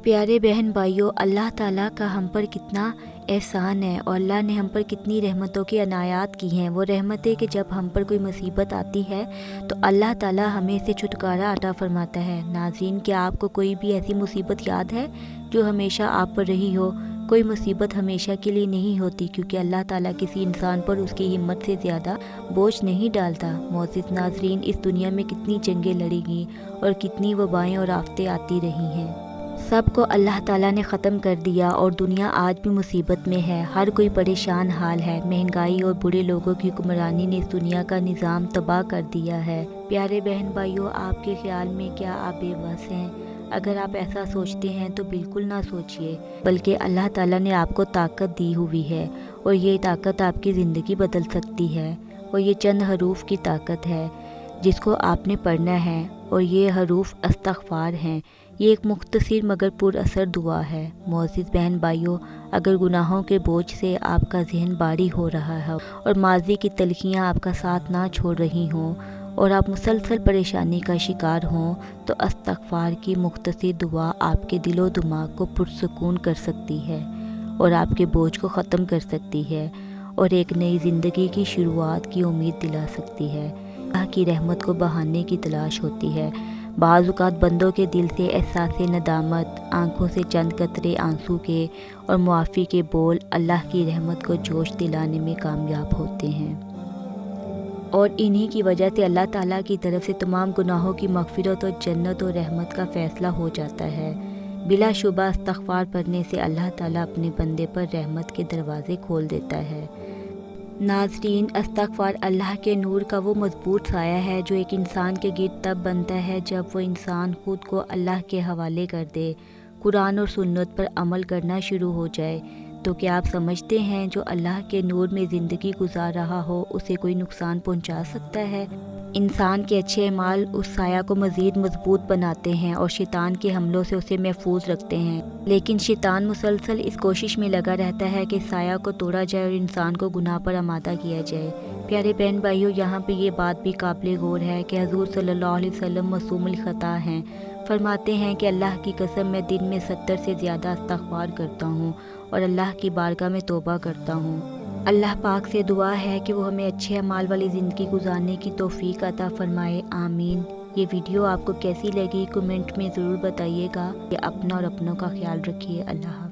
پیارے بہن بھائیوں، اللہ تعالیٰ کا ہم پر کتنا احسان ہے اور اللہ نے ہم پر کتنی رحمتوں کی عنایات کی ہیں۔ وہ رحمتیں کہ جب ہم پر کوئی مصیبت آتی ہے تو اللہ تعالیٰ ہمیں سے چھٹکارا عطا فرماتا ہے۔ ناظرین، کیا آپ کو کوئی بھی ایسی مصیبت یاد ہے جو ہمیشہ آپ پر رہی ہو؟ کوئی مصیبت ہمیشہ کے لیے نہیں ہوتی، کیونکہ اللہ تعالیٰ کسی انسان پر اس کی ہمت سے زیادہ بوجھ نہیں ڈالتا۔ معزز ناظرین، اس دنیا میں کتنی جنگیں لڑی گئیں اور کتنی وبائیں اور آفتیں آتی رہی ہیں، سب کو اللہ تعالیٰ نے ختم کر دیا اور دنیا آج بھی مصیبت میں ہے۔ ہر کوئی پریشان حال ہے۔ مہنگائی اور برے لوگوں کی حکمرانی نے اس دنیا کا نظام تباہ کر دیا ہے۔ پیارے بہن بھائیوں، آپ کے خیال میں کیا آپ بے بس ہیں؟ اگر آپ ایسا سوچتے ہیں تو بالکل نہ سوچئے، بلکہ اللہ تعالیٰ نے آپ کو طاقت دی ہوئی ہے اور یہ طاقت آپ کی زندگی بدل سکتی ہے، اور یہ چند حروف کی طاقت ہے جس کو آپ نے پڑھنا ہے، اور یہ حروف استغفار ہیں۔ یہ ایک مختصر مگر پر اثر دعا ہے۔ معزز بہن بھائیوں، اگر گناہوں کے بوجھ سے آپ کا ذہن بھاری ہو رہا ہے اور ماضی کی تلخیاں آپ کا ساتھ نہ چھوڑ رہی ہوں اور آپ مسلسل پریشانی کا شکار ہوں، تو استغفار کی مختصر دعا آپ کے دل و دماغ کو پرسکون کر سکتی ہے اور آپ کے بوجھ کو ختم کر سکتی ہے اور ایک نئی زندگی کی شروعات کی امید دلا سکتی ہے۔ اللہ کی رحمت کو بہانے کی تلاش ہوتی ہے۔ بعض اوقات بندوں کے دل سے احساس ندامت، آنکھوں سے چند قطرے آنسو کے اور معافی کے بول اللہ کی رحمت کو جوش دلانے میں کامیاب ہوتے ہیں، اور انہی کی وجہ سے اللہ تعالیٰ کی طرف سے تمام گناہوں کی مغفرت اور جنت اور رحمت کا فیصلہ ہو جاتا ہے۔ بلا شبہ استغفار پڑھنے سے اللہ تعالیٰ اپنے بندے پر رحمت کے دروازے کھول دیتا ہے۔ ناظرین، استغفار اللہ کے نور کا وہ مضبوط سایہ ہے جو ایک انسان کے گرد تب بنتا ہے جب وہ انسان خود کو اللہ کے حوالے کر دے، قرآن اور سنت پر عمل کرنا شروع ہو جائے۔ تو کیا آپ سمجھتے ہیں جو اللہ کے نور میں زندگی گزار رہا ہو اسے کوئی نقصان پہنچا سکتا ہے؟ انسان کے اچھے اعمال اس سایہ کو مزید مضبوط بناتے ہیں اور شیطان کے حملوں سے اسے محفوظ رکھتے ہیں، لیکن شیطان مسلسل اس کوشش میں لگا رہتا ہے کہ سایہ کو توڑا جائے اور انسان کو گناہ پر آمادہ کیا جائے۔ پیارے بہن بھائیوں، یہاں پہ یہ بات بھی قابل غور ہے کہ حضور صلی اللہ علیہ وسلم معصوم الخطا ہیں۔ فرماتے ہیں کہ اللہ کی قسم، میں دن میں 70 سے زیادہ استغفار کرتا ہوں اور اللہ کی بارگاہ میں توبہ کرتا ہوں۔ اللہ پاک سے دعا ہے کہ وہ ہمیں اچھے اعمال والی زندگی گزارنے کی توفیق عطا فرمائے، آمین۔ یہ ویڈیو آپ کو کیسی لگی کمنٹ میں ضرور بتائیے گا۔ کہ اپنا اور اپنوں کا خیال رکھیے۔ اللہ حافظ۔